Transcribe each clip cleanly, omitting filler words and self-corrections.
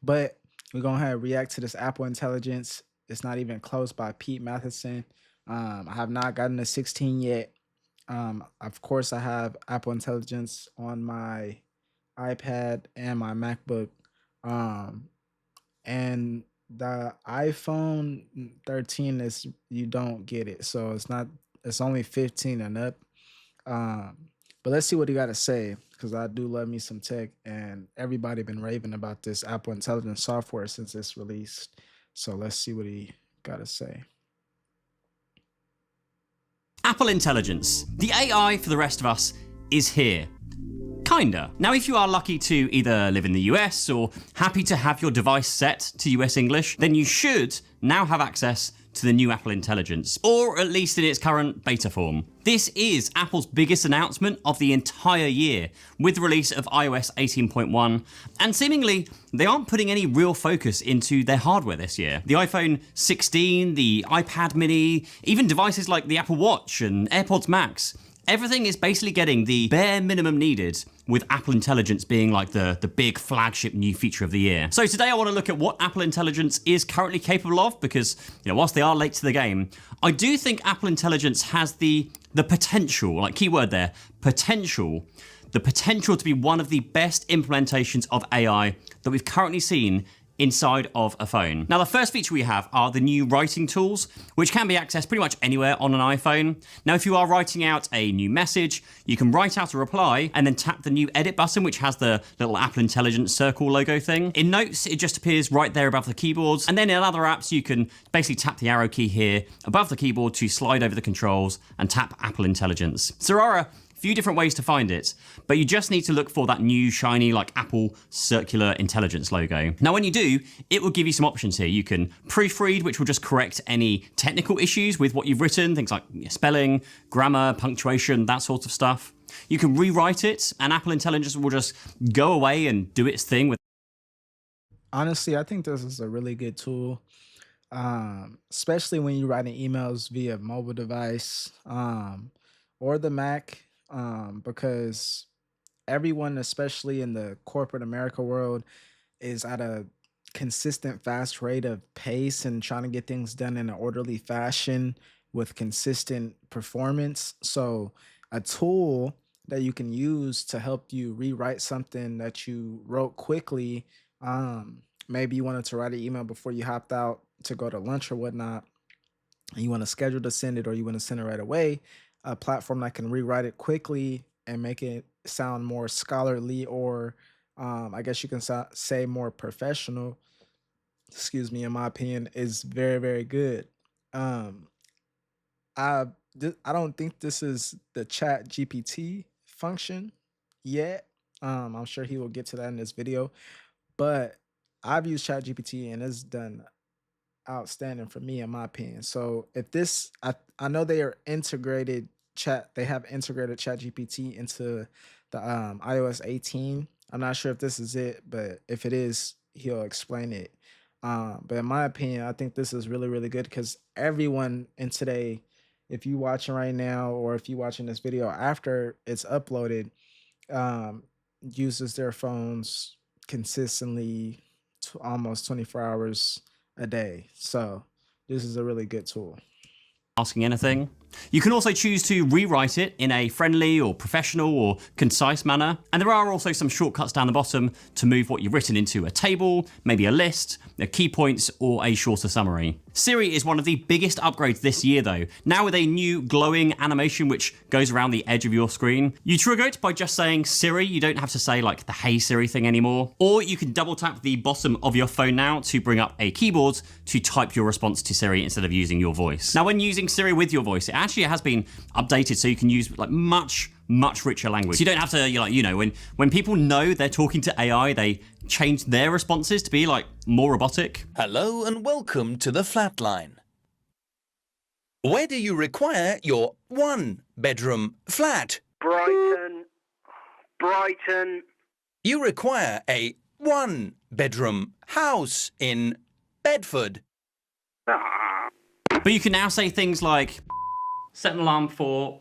But we're going to react to this Apple Intelligence. It's not even close by Pete Matheson. I have not gotten a 16 yet. Of course, I have Apple Intelligence on my iPad and my MacBook. Um, and the iPhone 13 is you don't get it. So it's only 15 and up. Um, but let's see what he got to say because I do love me some tech and everybody been raving about this Apple Intelligence software since it's released. So let's see what he got to say. Apple Intelligence, the AI for the rest of us, is here. Kinda. Now, if you are lucky to either live in the US or happy to have your device set to US English, then you should now have access to the new Apple Intelligence, or at least in its current beta form. This is Apple's biggest announcement of the entire year, with the release of iOS 18.1, and seemingly they aren't putting any real focus into their hardware this year. The iPhone 16, the iPad mini, even devices like the Apple Watch and AirPods Max, everything is basically getting the bare minimum needed, with Apple Intelligence being like the big flagship new feature of the year. So today I want to look at what Apple Intelligence is currently capable of, because whilst they are late to the game, I do think Apple Intelligence has the potential, like keyword there, potential, the potential to be one of the best implementations of AI that we've currently seen inside of a phone. Now, the first feature we have are the new writing tools, which can be accessed pretty much anywhere on an iPhone. Now, if you are writing out a new message, you can write out a reply and then tap the new edit button, which has the little Apple Intelligence circle logo thing. In Notes, it just appears right there above the keyboards. And then in other apps, you can basically tap the arrow key here above the keyboard to slide over the controls and tap Apple Intelligence. So there are a few different ways to find it, but you just need to look for that new shiny like Apple circular intelligence logo. Now when you do, it will give you some options here. You can proofread, which will just correct any technical issues with what you've written, things like spelling, grammar, punctuation, that sort of stuff. You can rewrite it, and Apple Intelligence will just go away and do its thing with. Honestly, I think this is a really good tool, especially when you're writing emails via mobile device or the Mac, because everyone, especially in the corporate America world, is at a consistent fast rate of pace and trying to get things done in an orderly fashion with consistent performance. So a tool that you can use to help you rewrite something that you wrote quickly. Maybe you wanted to write an email before you hopped out to go to lunch or whatnot, and you want to schedule to send it or you want to send it right away. A platform that can rewrite it quickly and make it sound more scholarly, or I guess you can say more professional, excuse me, in my opinion, is very, very good. Um, I I don't think this is the Chat GPT function yet. I'm sure he will get to that in this video, but I've used Chat GPT and it's done outstanding for me in my opinion. So if this, I know they are integrated chat, they have integrated Chat GPT into the iOS 18. I'm not sure if this is it, but if it is, he'll explain it. But in my opinion, I think this is really, really good because everyone in today, if you watching right now or if you watching this video after it's uploaded, um, uses their phones consistently almost 24 hours a day. So this is a really good tool. Asking anything. You can also choose to rewrite it in a friendly or professional or concise manner. And there are also some shortcuts down the bottom to move what you've written into a table, maybe a list, key points, or a shorter summary. Siri is one of the biggest upgrades this year though, now with a new glowing animation which goes around the edge of your screen. You trigger it by just saying Siri, you don't have to say like the Hey Siri thing anymore. Or you can double tap the bottom of your phone now to bring up a keyboard to type your response to Siri instead of using your voice. Now when using Siri with your voice, it actually has been updated so you can use like much richer language. So you don't have to, when people know they're talking to AI, they change their responses to be like more robotic. Hello and welcome to the Flatline. Where do you require your one-bedroom flat? Brighton. Brighton. You require a one-bedroom house in Bedford. Ah. But you can now say things like, set an alarm for,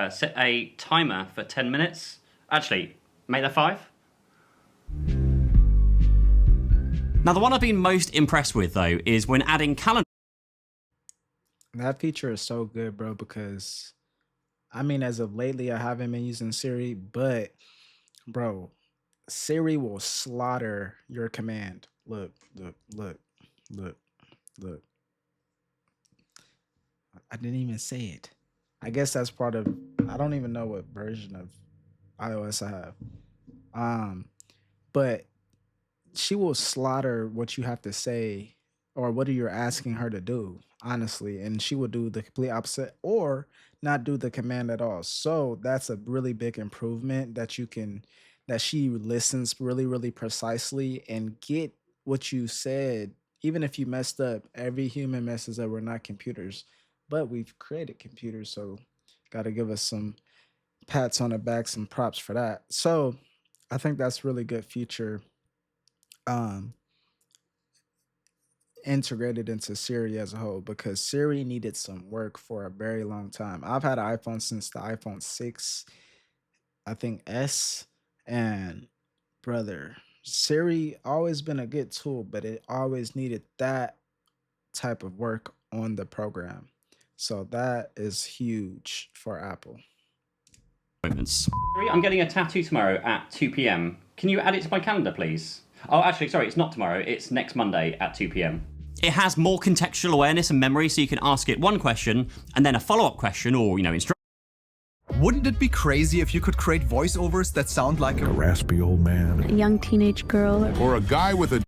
set a timer for 10 minutes. Actually, make that 5. Now, the one I've been most impressed with, though, is when adding calendar That feature is so good, bro, because I mean, as of lately, I haven't been using Siri, but bro, Siri will slaughter your command. Look, look, look, look, look. I didn't even say it. I guess that's part of, I don't even know what version of iOS I have. Um, but she will slaughter what you have to say or what you're asking her to do, honestly. And she will do the complete opposite or not do the command at all. So that's a really big improvement that you can, that she listens really, really precisely and get what you said. Even if you messed up, every human messes up. We're not computers, but we've created computers. So got to give us some pats on the back, some props for that. So I think that's really good feature. Um, integrated into Siri as a whole because Siri needed some work for a very long time. I've had an iPhone since the iPhone 6, I think S, and brother, Siri always been a good tool, but it always needed that type of work on the program. So that is huge for Apple. appointments. I'm getting a tattoo tomorrow at 2 p.m. Can you add it to my calendar, please? Oh, actually, sorry, it's not tomorrow. It's next Monday at 2 p.m. It has more contextual awareness and memory, so you can ask it one question and then a follow-up question or, instruction. Wouldn't it be crazy if you could create voiceovers that sound like A raspy old man. A young teenage girl. Or a guy with a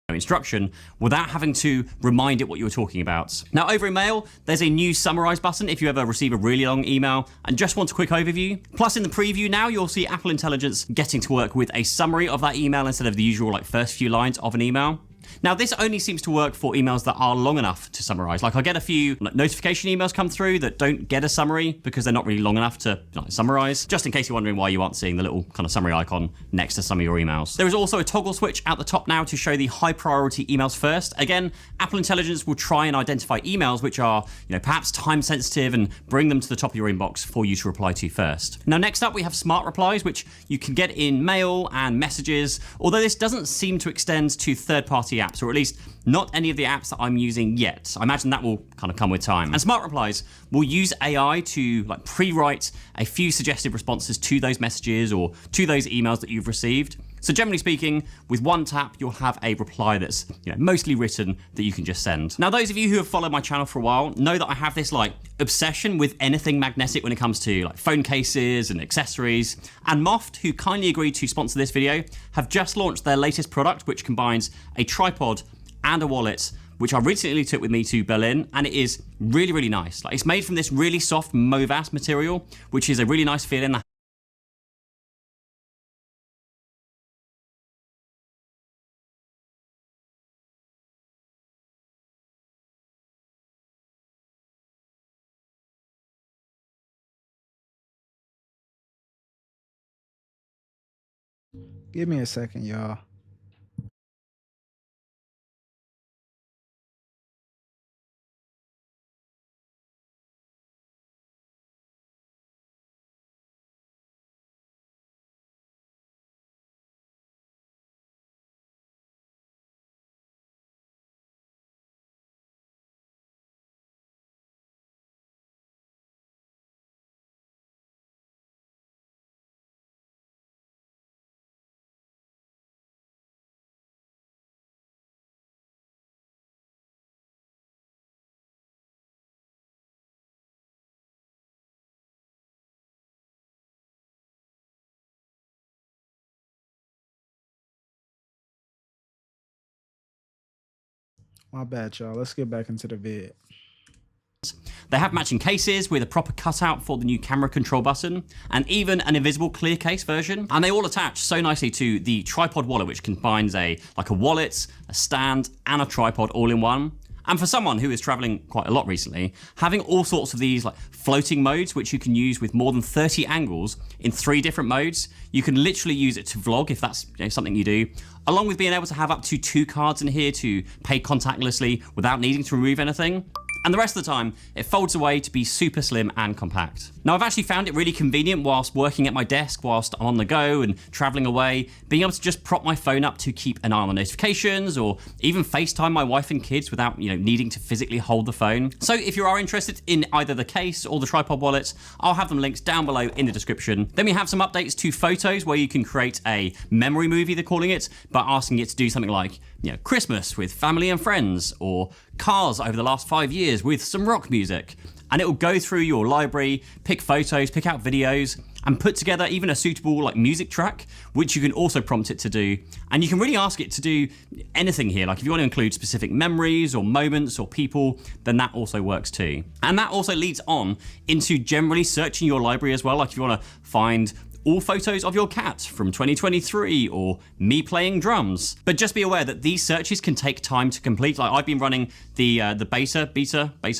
instruction without having to remind it what you were talking about. Now, over in Mail, there's a new summarize button if you ever receive a really long email and just want a quick overview. Plus, in the preview now, you'll see Apple Intelligence getting to work with a summary of that email instead of the usual first few lines of an email. Now, this only seems to work for emails that are long enough to summarize. Like, I get a few notification emails come through that don't get a summary because they're not really long enough to summarize, just in case you're wondering why you aren't seeing the little kind of summary icon next to some of your emails. There is also a toggle switch at the top now to show the high priority emails first. Again, Apple Intelligence will try and identify emails which are, perhaps time sensitive and bring them to the top of your inbox for you to reply to first. Now, next up, we have smart replies, which you can get in Mail and Messages, although this doesn't seem to extend to third-party apps, or at least not any of the apps that I'm using yet. I imagine that will kind of come with time. And smart replies will use AI to pre-write a few suggested responses to those messages or to those emails that you've received. So generally speaking, with one tap, you'll have a reply that's mostly written that you can just send. Now, those of you who have followed my channel for a while know that I have this obsession with anything magnetic when it comes to phone cases and accessories. And Moft, who kindly agreed to sponsor this video, have just launched their latest product, which combines a tripod and a wallet, which I recently took with me to Berlin, and it is really, really nice. It's made from this really soft Movas material, which is a really nice feeling. Give me a second, y'all. My bad, y'all. Let's get back into the vid. They have matching cases with a proper cutout for the new camera control button, and even an invisible clear case version. And they all attach so nicely to the tripod wallet, which combines a wallet, a stand, and a tripod all in one. And for someone who is traveling quite a lot recently, having all sorts of these floating modes, which you can use with more than 30 angles in 3 different modes, you can literally use it to vlog if that's something you do, along with being able to have up to 2 cards in here to pay contactlessly without needing to remove anything. and the rest of the time, it folds away to be super slim and compact. Now, I've actually found it really convenient whilst working at my desk, whilst I'm on the go and traveling away, being able to just prop my phone up to keep an eye on the notifications, or even FaceTime my wife and kids without, needing to physically hold the phone. So if you are interested in either the case or the tripod wallet, I'll have them linked down below in the description. Then we have some updates to photos where you can create a memory movie, they're calling it, by asking it to do something like, Christmas with family and friends, or cars over the last 5 years with some rock music. And it will go through your library, pick photos, pick out videos, and put together even a suitable music track, which you can also prompt it to do. And you can really ask it to do anything here. Like if you want to include specific memories or moments or people, then that also works too. And that also leads on into generally searching your library as well. Like if you want to find all photos of your cat from 2023 or me playing drums. But just be aware that these searches can take time to complete. Like I've been running the beta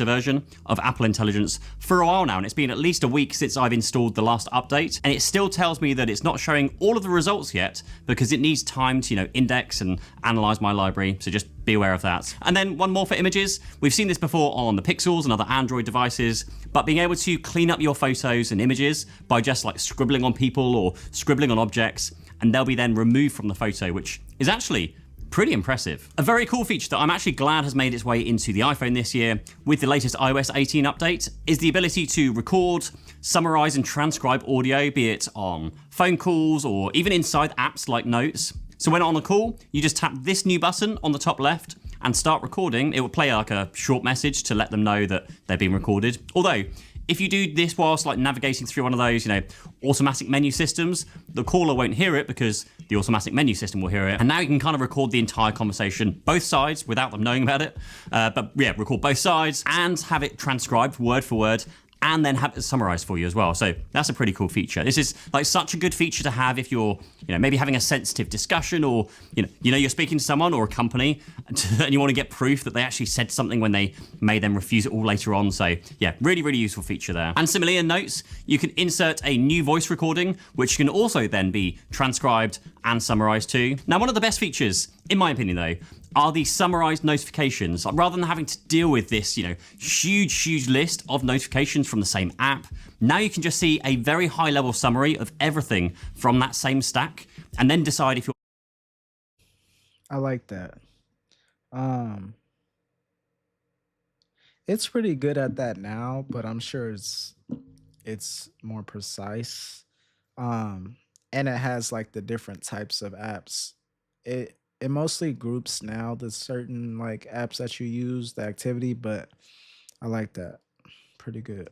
version of Apple Intelligence for a while now, and it's been at least a week since I've installed the last update, and it still tells me that it's not showing all of the results yet because it needs time to index and analyze my library. So just be aware of that. And then one more for images. We've seen this before on the Pixels and other Android devices, but being able to clean up your photos and images by just scribbling on people or scribbling on objects, and they'll be then removed from the photo, which is actually pretty impressive. A very cool feature that I'm actually glad has made its way into the iPhone this year with the latest iOS 18 update is the ability to record, summarize and transcribe audio, be it on phone calls or even inside apps like Notes. So when on a call, you just tap this new button on the top left and start recording. It will play a short message to let them know that they're being recorded. Although, if you do this whilst navigating through one of those, automatic menu systems, the caller won't hear it because the automatic menu system will hear it. And now you can kind of record the entire conversation, both sides, without them knowing about it. Record both sides and have it transcribed word for word, and then have it summarized for you as well. So that's a pretty cool feature. This is such a good feature to have if you're, maybe having a sensitive discussion, or, you're speaking to someone or a company and you want to get proof that they actually said something when they may then refuse it all later on. So yeah, really, really useful feature there. And similarly in Notes, you can insert a new voice recording, which can also then be transcribed and summarized too. Now, one of the best features, in my opinion though, are the summarized notifications. Rather than having to deal with this, huge list of notifications from the same app, now you can just see a very high level summary of everything from that same stack and then decide if you're... I like that. It's pretty good at that now, but I'm sure it's more precise. And it has the different types of apps. It mostly groups now the certain apps that you use, the activity, but I like that. Pretty good.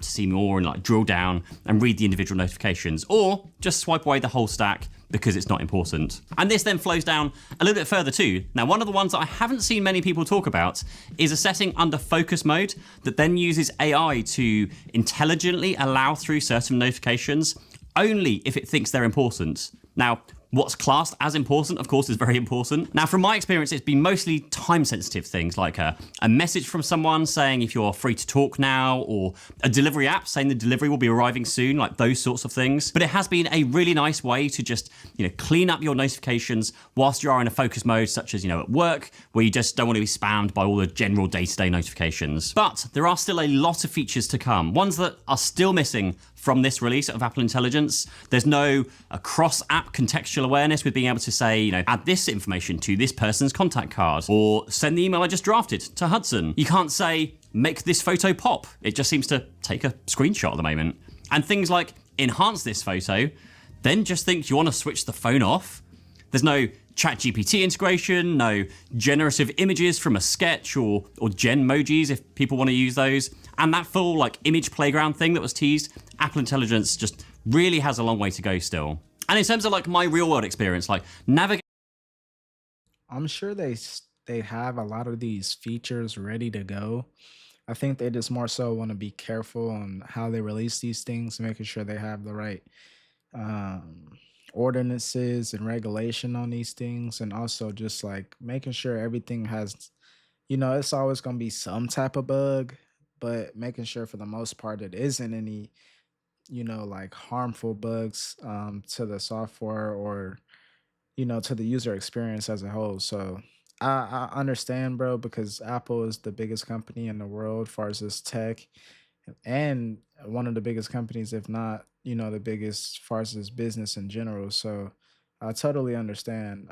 to see more and drill down and read the individual notifications, or just swipe away the whole stack because it's not important. And this then flows down a little bit further too. Now, one of the ones that I haven't seen many people talk about is a setting under focus mode that then uses AI to intelligently allow through certain notifications only if it thinks they're important. Now, what's classed as important, of course, is very important. Now, from my experience, it's been mostly time-sensitive things like a message from someone saying if you're free to talk now, or a delivery app saying the delivery will be arriving soon, like those sorts of things. But it has been a really nice way to just, clean up your notifications whilst you are in a focus mode, such as, at work, where you just don't want to be spammed by all the general day-to-day notifications. But there are still a lot of features to come, ones that are still missing from this release of Apple Intelligence. There's no cross-app contextual awareness with being able to say, add this information to this person's contact card, or send the email I just drafted to Hudson. You can't say, make this photo pop. It just seems to take a screenshot at the moment. And things like enhance this photo, then just think you want to switch the phone off. There's no ChatGPT integration, no generative images from a sketch or Genmojis if people want to use those. And that full image playground thing that was teased, Apple Intelligence just really has a long way to go still. And in terms of my real world experience, navigate. I'm sure they have a lot of these features ready to go. I think they just more so want to be careful on how they release these things, making sure they have the right ordinances and regulation on these things, and also just making sure everything has, it's always going to be some type of bug, but making sure for the most part it isn't any, harmful bugs to the software or, to the user experience as a whole. So I understand, bro, because Apple is the biggest company in the world as far as this tech, and one of the biggest companies, if not, the biggest as far as this business in general. So I totally understand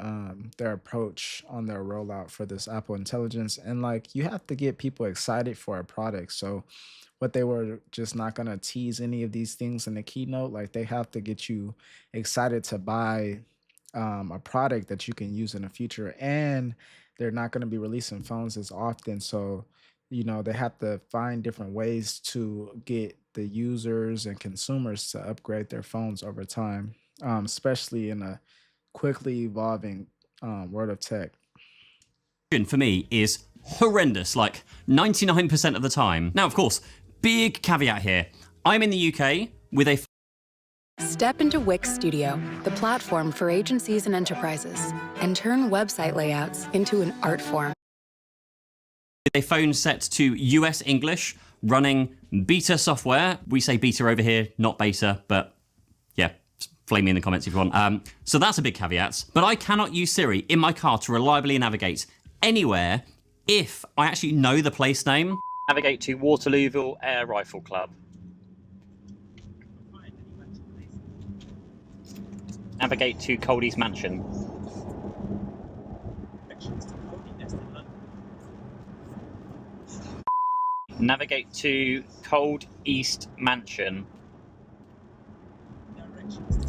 their approach on their rollout for this Apple Intelligence. And like you have to get people excited for a product. So what they were just not gonna tease any of these things in the keynote, like they have to get you excited to buy a product that you can use in the future. And they're not going to be releasing phones as often. So, they have to find different ways to get the users and consumers to upgrade their phones over time, especially in a quickly evolving world of tech. For me is horrendous, like 99% of the time. Now, of course, big caveat here. I'm in the UK with a Step into Wix Studio, the platform for agencies and enterprises, and turn website layouts into an art form. phone set to US English, running beta software. We say beta over here, not beta, but yeah, flame me in the comments if you want. So that's a big caveat. But I cannot use Siri in my car to reliably navigate anywhere if I actually know the place name. Navigate to Waterlooville Air Rifle Club. Navigate to Coldie's Mansion. Navigate to Cold East Mansion.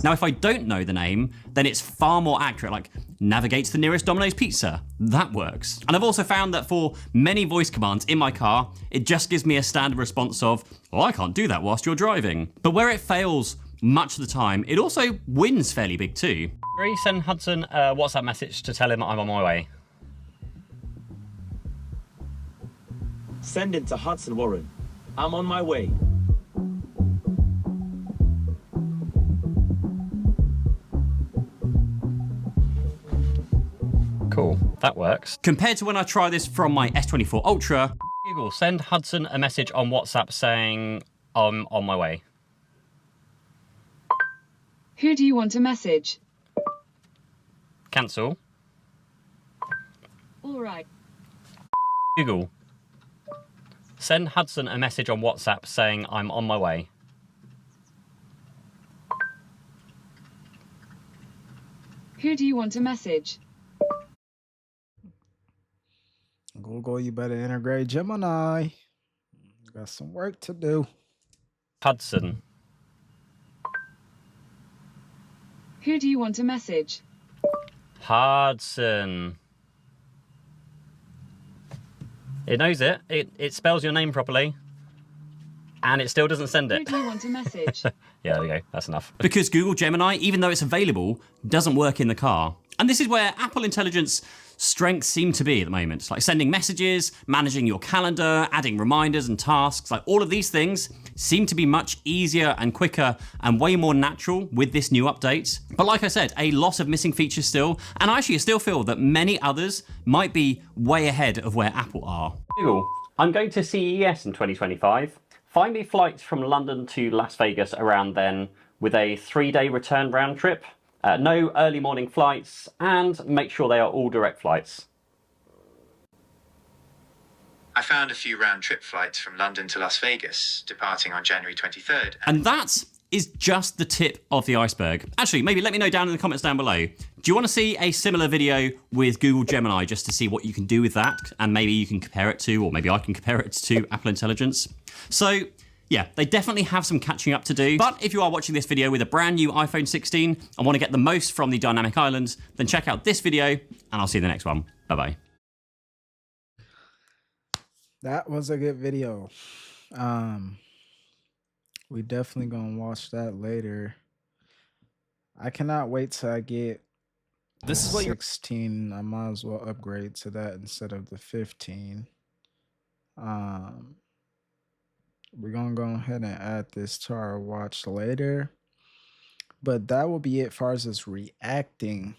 Now, if I don't know the name, then it's far more accurate, like navigate to the nearest Domino's Pizza. That works. And I've also found that for many voice commands in my car, it just gives me a standard response of, well, I can't do that whilst you're driving. But where it fails much of the time, it also wins fairly big too. Siri, send Hudson a WhatsApp message to tell him I'm on my way. Send it to Hudson Warren. I'm on my way. Cool, that works. Compared to when I try this from my S24 Ultra, Google, send Hudson a message on WhatsApp saying I'm on my way. Who do you want to message? Cancel. All right. Google, send Hudson a message on WhatsApp saying I'm on my way. Who do you want to message? Google, you better integrate Gemini. Got some work to do. Hudson. Who do you want to message? Hudson. It knows it. It spells your name properly. And it still doesn't send Who it. do you want to message? Yeah, there we go. That's enough. Because Google Gemini, even though it's available, doesn't work in the car. And this is where Apple Intelligence strengths seem to be at the moment. Like sending messages, managing your calendar, adding reminders and tasks. Like all of these things seem to be much easier and quicker and way more natural with this new update. But like I said, a lot of missing features still. And I actually still feel that many others might be way ahead of where Apple are. Google, I'm going to CES in 2025. Find me flights from London to Las Vegas around then with a 3-day return round trip. No early morning flights, and make sure they are all direct flights. I found a few round-trip flights from London to Las Vegas, departing on January 23rd. And that is just the tip of the iceberg. Actually, maybe let me know down in the comments down below. Do you want to see a similar video with Google Gemini just to see what you can do with that? And maybe you can compare it to, or maybe I can compare it to Apple Intelligence. So yeah, they definitely have some catching up to do. But if you are watching this video with a brand new iPhone 16 and want to get the most from the dynamic islands, then check out this video and I'll see you in the next one. Bye-bye. That was a good video. We definitely gonna watch that later. I cannot wait till I get This is what you're 16. I might as well upgrade to that instead of the 15. We're gonna go ahead and add this to our watch later. But that will be it as far as us reacting.